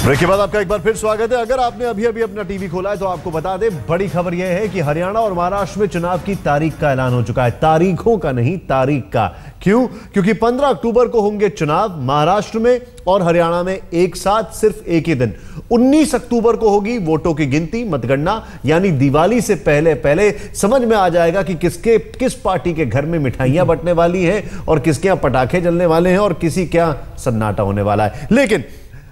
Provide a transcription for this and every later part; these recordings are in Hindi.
ब्रेक के बाद आपका एक बार फिर स्वागत है। अगर आपने अभी अभी अपना टीवी खोला है तो आपको बता दें, बड़ी खबर यह है कि हरियाणा और महाराष्ट्र में चुनाव की तारीख का ऐलान हो चुका है। तारीखों का नहीं, तारीख का। क्यों? क्योंकि 15 अक्टूबर को होंगे चुनाव महाराष्ट्र में और हरियाणा में एक साथ, सिर्फ एक ही दिन। 19 अक्टूबर को होगी वोटों की गिनती, मतगणना, यानी दिवाली से पहले पहले समझ में आ जाएगा कि किस पार्टी के घर में मिठाइयां बंटने वाली है और किसके यहां पटाखे जलने वाले हैं और किसी क्या सन्नाटा होने वाला है। लेकिन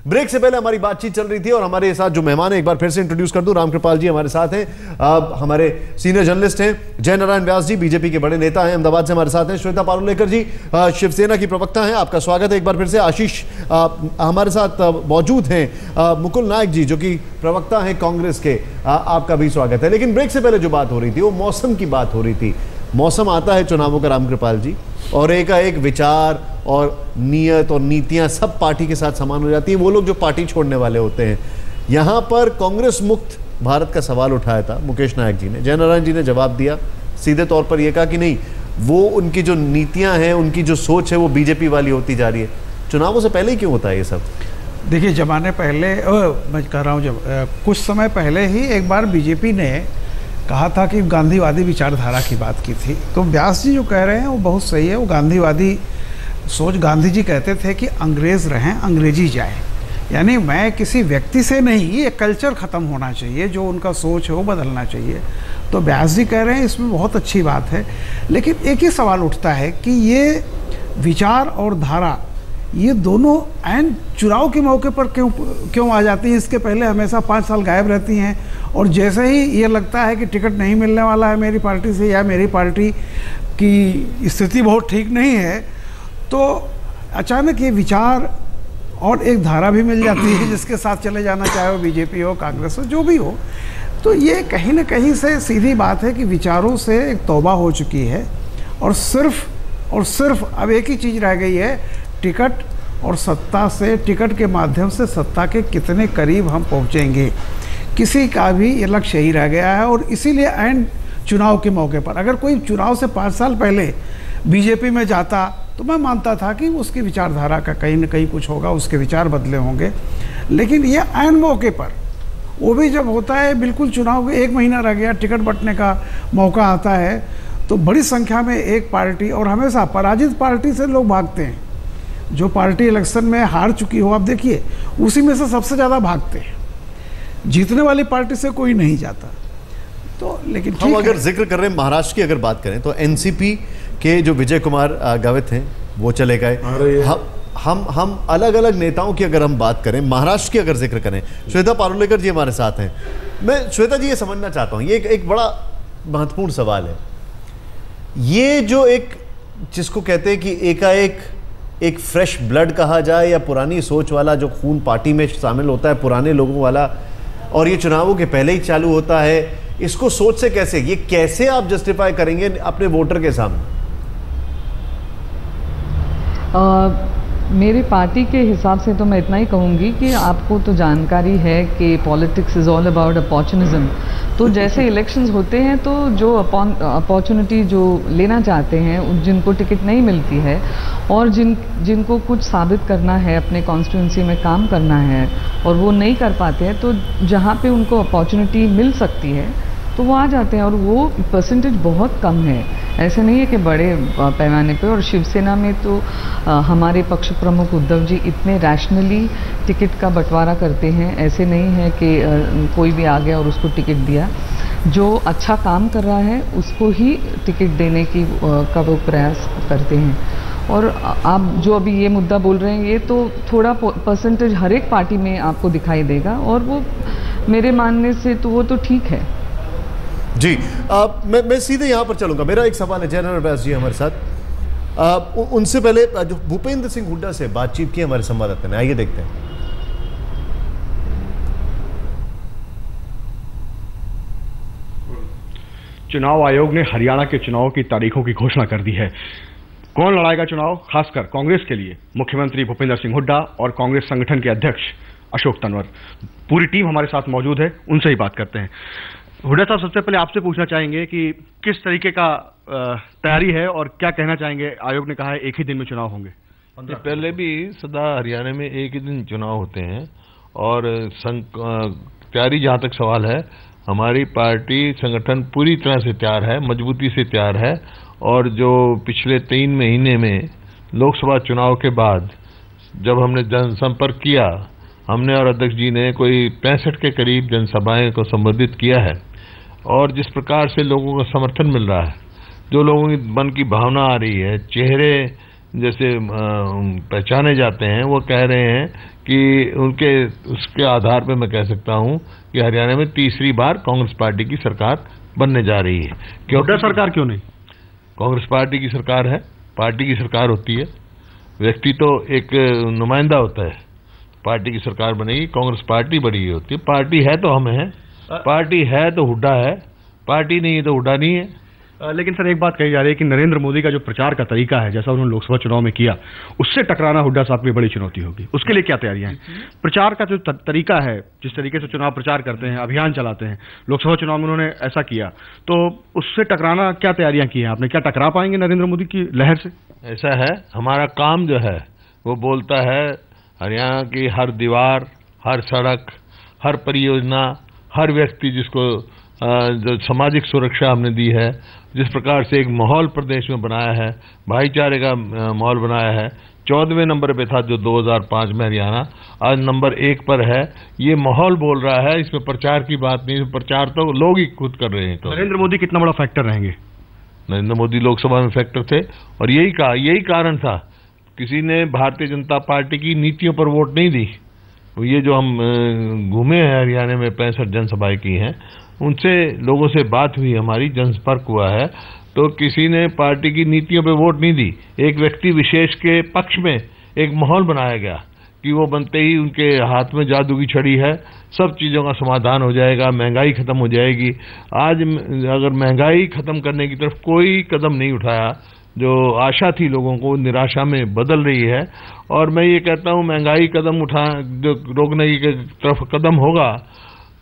ब्रेक से पहले हमारी बातचीत चल रही थी और हमारे साथ जो मेहमान है, एक बार फिर से इंट्रोड्यूस कर दूं। रामकृपाल जी हमारे साथ हैं, हमारे सीनियर जर्नलिस्ट हैं। जय नारायण व्यास जी बीजेपी के बड़े नेता हैं, अहमदाबाद से हमारे साथ हैं। श्वेता पारुलेकर जी शिवसेना की प्रवक्ता हैं, आपका स्वागत है एक बार फिर से। आशीष हमारे साथ मौजूद हैं। मुकुल नायक जी जो कि प्रवक्ता हैं कांग्रेस के, आपका भी स्वागत है। लेकिन ब्रेक से पहले जो बात हो रही थी वो मौसम की बात हो रही थी। मौसम आता है चुनावों का रामकृपाल जी, और एक विचार और नियत और नीतियां सब पार्टी के साथ समान हो जाती है। वो लोग जो पार्टी छोड़ने वाले होते हैं, यहां पर कांग्रेस मुक्त भारत का सवाल उठाया था मुकेश नायक जी ने। जय नारायण जी ने जवाब दिया, सीधे तौर पर यह कहा कि नहीं, वो उनकी जो नीतियां हैं, उनकी जो सोच है वो बीजेपी वाली होती जा रही है। चुनावों से पहले ही क्यों होता है ये सब? देखिए, जमाने पहले मैं कह रहा हूँ, जब कुछ समय पहले ही एक बार बीजेपी ने कहा था कि गांधीवादी विचारधारा की बात की थी। तो व्यास जी जो कह रहे हैं वो बहुत सही है। वो गांधीवादी सोच, गांधी जी कहते थे कि अंग्रेज़ रहें अंग्रेजी जाए, यानी मैं किसी व्यक्ति से नहीं, ये कल्चर ख़त्म होना चाहिए, जो उनका सोच है वो बदलना चाहिए। तो व्यास जी कह रहे हैं इसमें बहुत अच्छी बात है। लेकिन एक ही सवाल उठता है कि ये विचार और धारा, ये दोनों ऐन चुनाव के मौके पर क्यों आ जाती हैं? इसके पहले हमेशा 5 साल गायब रहती हैं, और जैसे ही ये लगता है कि टिकट नहीं मिलने वाला है मेरी पार्टी से, या मेरी पार्टी की स्थिति बहुत ठीक नहीं है, तो अचानक ये विचार और एक धारा भी मिल जाती है जिसके साथ चले जाना, चाहे वो बीजेपी हो, कांग्रेस हो, जो भी हो। तो ये कहीं ना कहीं से सीधी बात है कि विचारों से एक तौबा हो चुकी है, और सिर्फ अब एक ही चीज़ रह गई है, टिकट और सत्ता से, टिकट के माध्यम से सत्ता के कितने करीब हम पहुंचेंगे, किसी का भी ये लक्ष्य ही रह गया है। और इसीलिए एंड चुनाव के मौके पर, अगर कोई चुनाव से 5 साल पहले बीजेपी में जाता तो मैं मानता था कि उसकी विचारधारा का कहीं ना कहीं कुछ होगा, उसके विचार बदले होंगे। लेकिन ये एंड मौके पर, वो भी जब होता है बिल्कुल चुनाव के 1 महीना रह गया, टिकट बंटने का मौका आता है, तो बड़ी संख्या में एक पार्टी, और हमेशा पराजित पार्टी से लोग भागते हैं। जो पार्टी इलेक्शन में हार चुकी हो, आप देखिए, उसी में से सबसे ज़्यादा भागते हैं। जीतने वाली पार्टी से कोई नहीं जाता। तो लेकिन हम अगर जिक्र कर रहे हैं महाराष्ट्र की, अगर बात करें तो एनसीपी के जो विजय कुमार गावित हैं वो चले गए। हम अलग अलग नेताओं की अगर हम बात करें, महाराष्ट्र की अगर जिक्र करें, श्वेता पारुलेकर जी हमारे साथ हैं। मैं श्वेता जी ये समझना चाहता हूँ, ये एक बड़ा महत्वपूर्ण सवाल है। ये जो एक, जिसको कहते हैं कि एकाएक एक फ्रेश ब्लड कहा जाए, या पुरानी सोच वाला जो खून पार्टी में शामिल होता है, पुराने लोगों वाला, और ये चुनावों के पहले ही चालू होता है, इसको सोच से कैसे, ये कैसे आप जस्टिफाई करेंगे अपने वोटर के सामने? मेरी पार्टी के हिसाब से तो मैं इतना ही कहूँगी कि आपको तो जानकारी है कि politics is all about opportunism. तो जैसे इलेक्शंस होते हैं तो जो अपॉर्चुनिटी जो लेना चाहते हैं, जिनको टिकट नहीं मिलती है और जिनको कुछ साबित करना है, अपने कॉन्स्टिट्यूंसी में काम करना है, और वो नहीं कर पाते हैं, तो जहाँ पे उनको अपॉर्चुनिटी मिल सकती है तो वो आ जाते हैं। और वो परसेंटेज बहुत कम है, ऐसे नहीं है कि बड़े पैमाने पे। और शिवसेना में तो हमारे पक्ष प्रमुख उद्धव जी इतने रैशनली टिकट का बंटवारा करते हैं, ऐसे नहीं है कि कोई भी आ गया और उसको टिकट दिया। जो अच्छा काम कर रहा है उसको ही टिकट देने का वो प्रयास करते हैं। और आप जो अभी ये मुद्दा बोल रहे हैं, ये तो थोड़ा परसेंटेज हर एक पार्टी में आपको दिखाई देगा, और वो मेरे मानने से तो वो तो ठीक है जी। मैं सीधे यहाँ पर चलूँगा। मेरा एक सवाल है, जय नारायण व्यास जी हमारे साथ। उनसे पहले जो भूपेंद्र सिंह हुड्डा से बातचीत की हमारे संवाददाता ने, आइए देखते हैं। चुनाव आयोग ने हरियाणा के चुनाव की तारीखों की घोषणा कर दी है। कौन लड़ाएगा चुनाव, खासकर कांग्रेस के लिए? मुख्यमंत्री भूपेंद्र सिंह हुड्डा और कांग्रेस संगठन के अध्यक्ष अशोक तंवर। पूरी टीम हमारे साथ मौजूद है, उनसे ही बात करते हैं। हुड्डा साहब, सबसे पहले आपसे पूछना चाहेंगे कि किस तरीके का तैयारी है और क्या कहना चाहेंगे? आयोग ने कहा है एक ही दिन में चुनाव होंगे। पहले भी सदा हरियाणा में एक ही दिन चुनाव होते हैं, और तैयारी जहाँ तक सवाल है, हमारी पार्टी संगठन पूरी तरह से तैयार है, मजबूती से तैयार है। और जो पिछले 3 महीने में लोकसभा चुनाव के बाद जब हमने जनसंपर्क किया, हमने और अध्यक्ष जी ने कोई 65 के करीब जनसभाएं को संबोधित किया है, और जिस प्रकार से लोगों का समर्थन मिल रहा है, जो लोगों की मन की भावना आ रही है, चेहरे जैसे पहचाने जाते हैं, वो कह रहे हैं कि उसके आधार पर मैं कह सकता हूं कि हरियाणा में तीसरी बार कांग्रेस पार्टी की सरकार बनने जा रही है। क्यों सरकार क्यों नहीं? कांग्रेस पार्टी की सरकार है, पार्टी की सरकार होती है, व्यक्ति तो एक नुमाइंदा होता है। पार्टी की सरकार बनेगी, कांग्रेस पार्टी बड़ी होती है। पार्टी है तो हम हैं, पार्टी है तो हुड्डा है, पार्टी नहीं है तो हुड्डा नहीं है। लेकिन सर एक बात कही जा रही है कि नरेंद्र मोदी का जो प्रचार का तरीका है, जैसा उन्होंने लोकसभा चुनाव में किया, उससे टकराना हुड्डा साहब की बड़ी चुनौती होगी। उसके लिए क्या तैयारियां हैं? प्रचार का जो तरीका है, जिस तरीके से चुनाव प्रचार करते हैं, अभियान चलाते हैं, लोकसभा चुनाव में उन्होंने ऐसा किया, तो उससे टकराना क्या तैयारियां की हैं आपने? क्या टकरा पाएंगे नरेंद्र मोदी की लहर से? ऐसा है, हमारा काम जो है वो बोलता है हरियाणा की हर दीवार, हर सड़क, हर परियोजना, हर व्यक्ति जिसको जो सामाजिक सुरक्षा हमने दी है, जिस प्रकार से एक माहौल प्रदेश में बनाया है, भाईचारे का माहौल बनाया है। 14वें नंबर पे था जो 2005 में हरियाणा, आज नंबर 1 पर है। ये माहौल बोल रहा है, इसमें प्रचार की बात नहीं, प्रचार तो लोग ही खुद कर रहे हैं। तो नरेंद्र मोदी कितना बड़ा फैक्टर रहेंगे? नरेंद्र मोदी लोकसभा में फैक्टर थे, और यही कारण था, किसी ने भारतीय जनता पार्टी की नीतियों पर वोट नहीं दी। ये जो हम घूमे हैं हरियाणा में, 65 जनसभाएं की हैं, उनसे लोगों से बात हुई, हमारी जनसंपर्क हुआ है, तो किसी ने पार्टी की नीतियों पे वोट नहीं दी। एक व्यक्ति विशेष के पक्ष में एक माहौल बनाया गया कि वो बनते ही उनके हाथ में जादू की छड़ी है, सब चीज़ों का समाधान हो जाएगा, महंगाई खत्म हो जाएगी। आज अगर महंगाई खत्म करने की तरफ कोई कदम नहीं उठाया, जो आशा थी लोगों को निराशा में बदल रही है। और मैं ये कहता हूँ, महंगाई कदम जो रोकने की तरफ कदम होगा,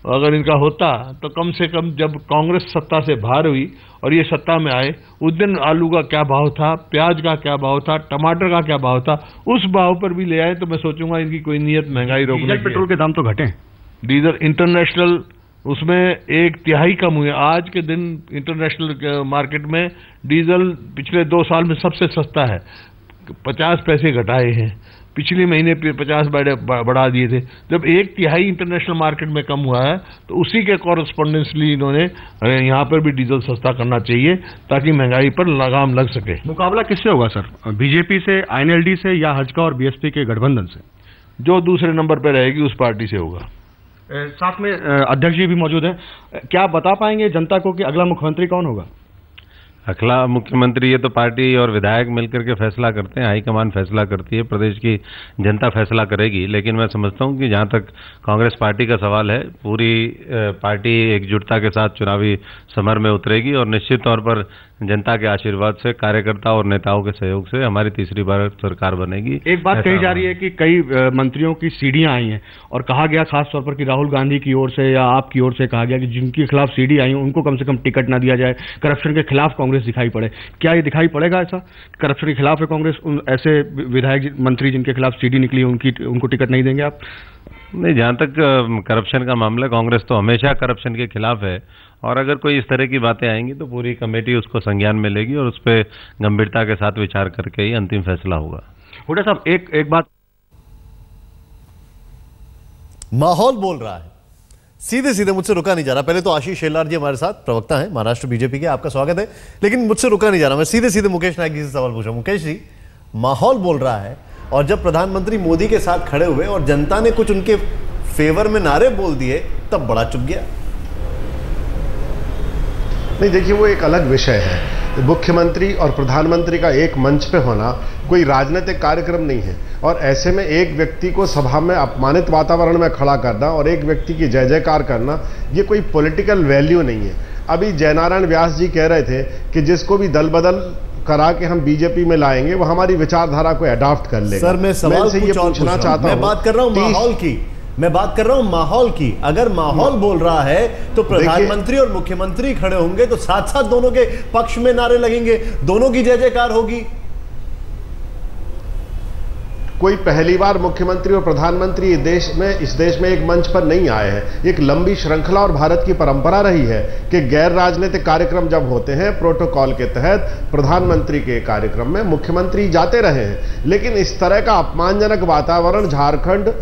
अगर इनका होता, तो कम से कम जब कांग्रेस सत्ता से बाहर हुई और ये सत्ता में आए, उस दिन आलू का क्या भाव था, प्याज का क्या भाव था, टमाटर का क्या भाव था, उस भाव पर भी ले आए, तो मैं सोचूंगा इनकी कोई नियत महंगाई रोकने की। पेट्रोल के दाम तो घटे, डीजल इंटरनेशनल उसमें 1/3 कम हुए। आज के दिन इंटरनेशनल मार्केट में डीजल पिछले 2 साल में सबसे सस्ता है, 50 पैसे घटाए हैं। पिछले महीने 50 बढ़ा दिए थे। जब 1/3 इंटरनेशनल मार्केट में कम हुआ है, तो उसी के कॉरेस्पॉन्डेंसली इन्होंने यहाँ पर भी डीजल सस्ता करना चाहिए, ताकि महंगाई पर लगाम लग सके। मुकाबला किससे होगा सर? बीजेपी से, आईएनएलडी से, या हजका और बीएसपी के गठबंधन से? जो दूसरे नंबर पर रहेगी उस पार्टी से होगा। साथ में अध्यक्ष जी भी मौजूद हैं। क्या बता पाएंगे जनता को कि अगला मुख्यमंत्री कौन होगा? अगला मुख्यमंत्री ये तो पार्टी और विधायक मिलकर के फैसला करते हैं, हाईकमान फैसला करती है, प्रदेश की जनता फैसला करेगी। लेकिन मैं समझता हूं कि जहां तक कांग्रेस पार्टी का सवाल है, पूरी पार्टी एकजुटता के साथ चुनावी समर में उतरेगी, और निश्चित तौर पर जनता के आशीर्वाद से, कार्यकर्ता और नेताओं के सहयोग से हमारी तीसरी बार सरकार बनेगी। एक बात कही जा रही है कि कई मंत्रियों की सीढ़ियां आई हैं, और कहा गया खास तौर पर कि राहुल गांधी की ओर से या आपकी ओर से कहा गया कि जिनके खिलाफ सीढ़ी आई उनको कम से कम टिकट ना दिया जाए, करप्शन के खिलाफ कांग्रेस दिखाई पड़े। क्या ये दिखाई पड़ेगा ऐसा? करप्शन के खिलाफ है कांग्रेस, ऐसे विधायक मंत्री जिनके खिलाफ सीढ़ी निकली उनको टिकट नहीं देंगे आप? नहीं, जहां तक करप्शन का मामला, कांग्रेस तो हमेशा करप्शन के खिलाफ है, और अगर कोई इस तरह की बातें आएंगी तो पूरी कमेटी उसको संज्ञान में लेगी, और उस पर गंभीरता के साथ विचार करके ही अंतिम फैसला होगा। हुड्डा साहब, एक बात, माहौल बोल रहा है, सीधे सीधे मुझसे रुका नहीं जा रहा। पहले तो आशीष शेलार जी हमारे साथ प्रवक्ता हैं महाराष्ट्र बीजेपी के, आपका स्वागत है। लेकिन मुझझसे रुका नहीं जा रहा, मैं सीधे सीधे मुकेश नायक जी से सवाल पूछा। मुकेश जी, माहौल बोल रहा है, और जब प्रधानमंत्री मोदी के साथ खड़े हुए और जनता ने कुछ उनके फेवर में नारे बोल दिए, तब बड़ा चुप गया। नहीं, देखिए, वो एक अलग विषय है। मुख्यमंत्री और प्रधानमंत्री का एक मंच पे होना कोई राजनीतिक कार्यक्रम नहीं है, और ऐसे में एक व्यक्ति को सभा में अपमानित वातावरण में खड़ा करना और एक व्यक्ति की जय जयकार करना, ये कोई पॉलिटिकल वैल्यू नहीं है। अभी जयनारायण व्यास जी कह रहे थे कि जिसको भी दल बदल करा के हम बीजेपी में लाएंगे, वो हमारी विचारधारा को अडॉप्ट कर लेगा। सर, मैं सवाल से ये पूछना चाहता हूं, मैं बात कर रहा हूं माहौल की, मैं बात कर रहा हूं माहौल की। अगर माहौल बोल रहा है तो प्रधानमंत्री और मुख्यमंत्री खड़े होंगे तो साथ साथ दोनों के पक्ष में नारे लगेंगे, दोनों की जय जयकार होगी। कोई पहली बार मुख्यमंत्री और प्रधानमंत्री इस देश में एक मंच पर नहीं आए हैं। एक लंबी श्रृंखला और भारत की परंपरा रही है कि गैर राजनीतिक कार्यक्रम जब होते हैं प्रोटोकॉल के तहत प्रधानमंत्री के कार्यक्रम में मुख्यमंत्री जाते रहे हैं, लेकिन इस तरह का अपमानजनक वातावरण झारखंड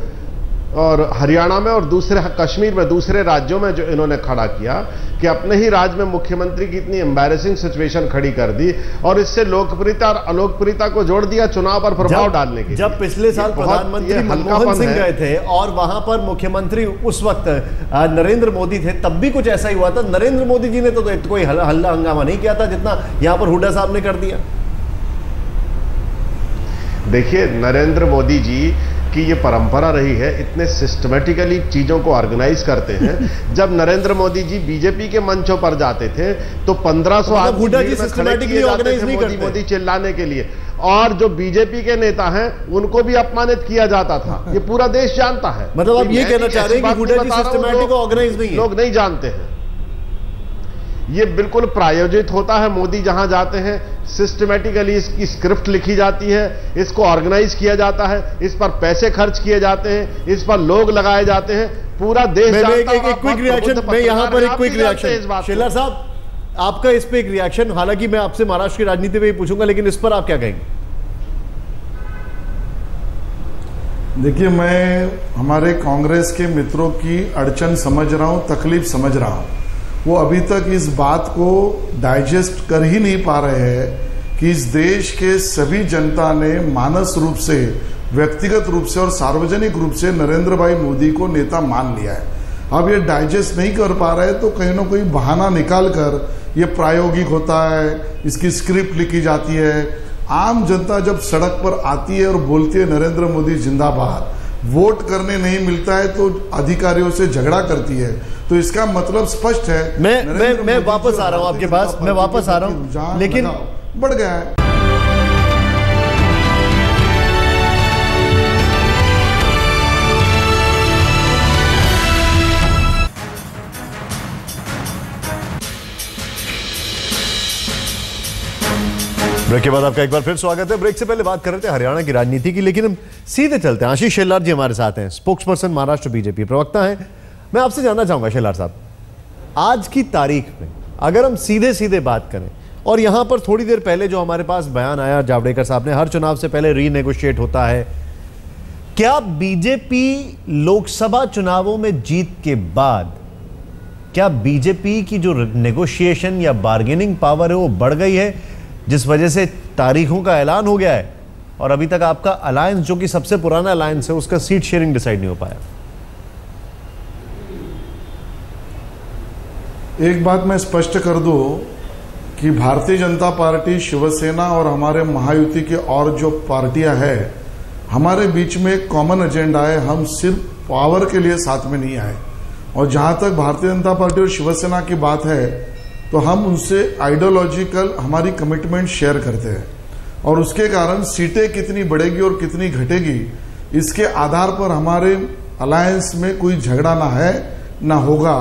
और हरियाणा में और दूसरे कश्मीर में, दूसरे राज्यों में जो इन्होंने खड़ा किया कि अपने ही राज्य में मुख्यमंत्री की इतनी एम्बैरेसिंग सिचुएशन खड़ी कर दी और इससे लोकप्रियता और अलोकप्रियता को जोड़ दिया चुनाव पर प्रभाव डालने के। जब पिछले साल प्रधानमंत्री मनमोहन सिंह गए थे और वहां पर मुख्यमंत्री उस वक्त नरेंद्र मोदी थे, तब भी कुछ ऐसा ही हुआ था। नरेंद्र मोदी जी ने तो कोई हल्ला हंगामा नहीं किया था जितना यहां पर हुड्डा साहब ने कर दिया। देखिए, नरेंद्र मोदी जी कि ये परंपरा रही है, इतने सिस्टमेटिकली चीजों को ऑर्गेनाइज करते हैं। जब नरेंद्र मोदी जी बीजेपी के मंचों पर जाते थे तो 1500 आदमी मोदी चिल्लाने के लिए, और जो बीजेपी के नेता हैं उनको भी अपमानित किया जाता था। ये पूरा देश जानता है। मतलब आप ये कहना चाह रहे हैं कि हुड्डा जी सिस्टमैटिक ऑर्गेनाइज नहीं है? लोग नहीं जानते हैं, ये बिल्कुल प्रायोजित होता है। मोदी जहां जाते हैं सिस्टमेटिकली इसकी स्क्रिप्ट लिखी जाती है, इसको ऑर्गेनाइज किया जाता है, इस पर पैसे खर्च किए जाते हैं, इस पर लोग लगाए जाते हैं। पूरा देश जानता है। एक क्विक रिएक्शन, मैं यहां पर एक क्विक रिएक्शन, शेलार साहब आपका इस पे एक रिएक्शन। हालांकि मैं आपसे महाराष्ट्र की राजनीति में ही पूछूंगा, लेकिन इस पर आप क्या कहेंगे? देखिए, मैं हमारे कांग्रेस के मित्रों की अड़चन समझ रहा हूं, तकलीफ समझ रहा हूं। वो अभी तक इस बात को डाइजेस्ट कर ही नहीं पा रहे हैं कि इस देश के सभी जनता ने मानस रूप से, व्यक्तिगत रूप से और सार्वजनिक रूप से नरेंद्र भाई मोदी को नेता मान लिया है। अब ये डाइजेस्ट नहीं कर पा रहे तो कहीं ना कहीं बहाना निकाल कर ये प्रायोगिक होता है, इसकी स्क्रिप्ट लिखी जाती है। आम जनता जब सड़क पर आती है और बोलती है नरेंद्र मोदी जिंदाबाद, वोट करने नहीं मिलता है तो अधिकारियों से झगड़ा करती है, तो इसका मतलब स्पष्ट है। मैं वापस आ रहा हूं आपके पास, मैं वापस आ रहा हूं, लेकिन बढ़ गया है। ब्रेक के बाद आपका एक बार फिर स्वागत है। ब्रेक से पहले बात कर रहे थे हरियाणा की राजनीति की, लेकिन हम सीधे चलते हैं। आशीष शेलार जी हमारे साथ हैं, स्पोक्स पर्सन महाराष्ट्र बीजेपी प्रवक्ता हैं। मैं आपसे जानना चाहूंगा शेलार साहब, आज की तारीख में अगर हम सीधे सीधे बात करें, और यहां पर थोड़ी देर पहले जो हमारे पास बयान आया जावड़ेकर साहब ने, हर चुनाव से पहले रीनेगोशिएट होता है, क्या बीजेपी लोकसभा चुनावों में जीत के बाद क्या बीजेपी की जो नेगोशिएशन या बार्गेनिंग पावर है वो बढ़ गई है, जिस वजह से तारीखों का ऐलान हो गया है और अभी तक आपका अलायंस, जो कि सबसे पुराना अलायंस है, उसका सीट शेयरिंग डिसाइड नहीं हो पाया? एक बात मैं स्पष्ट कर दूं कि भारतीय जनता पार्टी, शिवसेना और हमारे महायुति के और जो पार्टियां हैं, हमारे बीच में एक कॉमन एजेंडा है। हम सिर्फ पावर के लिए साथ में नहीं आए, और जहां तक भारतीय जनता पार्टी और शिवसेना की बात है तो हम उनसे आइडियोलॉजिकल हमारी कमिटमेंट शेयर करते हैं, और उसके कारण सीटें कितनी बढ़ेगी और कितनी घटेगी इसके आधार पर हमारे अलायंस में कोई झगड़ा ना है ना होगा।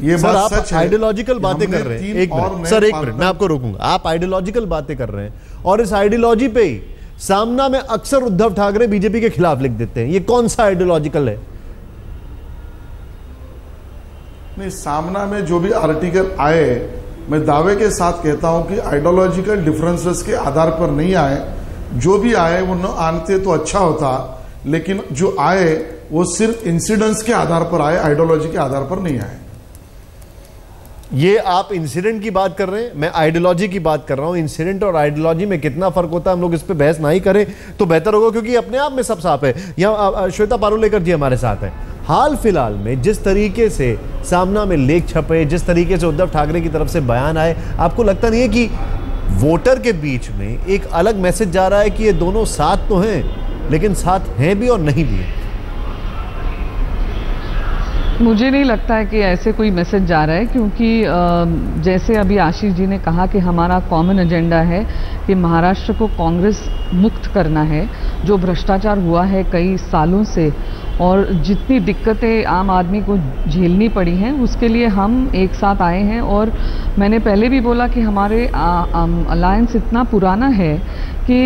ये बात सच है। आइडियोलॉजिकल बातें कर रहे हैं, एक मिनट मैं आपको रोकूंगा। आप आइडियोलॉजिकल बातें कर रहे हैं और इस आइडियोलॉजी पे ही सामना में अक्सर उद्धव ठाकरे बीजेपी के खिलाफ लिख देते हैं। ये कौन सा आइडियोलॉजिकल है? नहीं, सामना में जो भी आर्टिकल आए, मैं दावे के साथ कहता हूं कि आइडियोलॉजिकल डिफरेंसेस के आधार पर नहीं आए। जो भी आए वो न आनते तो अच्छा होता, लेकिन जो आए वो सिर्फ इंसिडेंट्स के आधार पर आए, आइडियोलॉजी के आधार पर नहीं आए। ये आप इंसिडेंट की बात कर रहे हैं, मैं आइडियोलॉजी की बात कर रहा हूं। इंसिडेंट और आइडियोलॉजी में कितना फर्क होता है, हम लोग इस पे बहस ना ही करें तो बेहतर होगा, क्योंकि अपने आप में सब साफ है। यहाँ श्वेता पारुलेकर जी हमारे साथ हैं। हाल फिलहाल में जिस तरीके से सामना में लेख छपे, जिस तरीके से उद्धव ठाकरे की तरफ से बयान आए, आपको लगता नहीं है कि वोटर के बीच में एक अलग मैसेज जा रहा है कि ये दोनों साथ तो हैं, लेकिन साथ हैं भी और नहीं भी हैं? मुझे नहीं लगता है कि ऐसे कोई मैसेज जा रहा है, क्योंकि जैसे अभी आशीष जी ने कहा कि हमारा कॉमन एजेंडा है कि महाराष्ट्र को कांग्रेस मुक्त करना है। जो भ्रष्टाचार हुआ है कई सालों से, और जितनी दिक्कतें आम आदमी को झेलनी पड़ी हैं उसके लिए हम एक साथ आए हैं। और मैंने पहले भी बोला कि हमारे अलायंस इतना पुराना है कि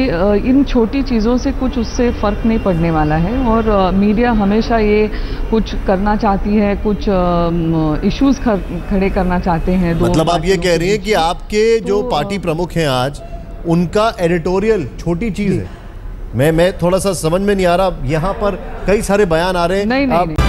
इन छोटी चीज़ों से कुछ उससे फ़र्क नहीं पड़ने वाला है। और मीडिया हमेशा ये कुछ करना चाहती है, कुछ इश्यूज़ खड़े करना चाहते हैं। मतलब आप ये कह रही हैं कि आपके जो पार्टी प्रमुख हैं आज, उनका एडिटोरियल छोटी चीज़ है। मैं थोड़ा सा समझ में नहीं आ रहा, यहाँ पर कई सारे बयान आ रहे हैं। नहीं।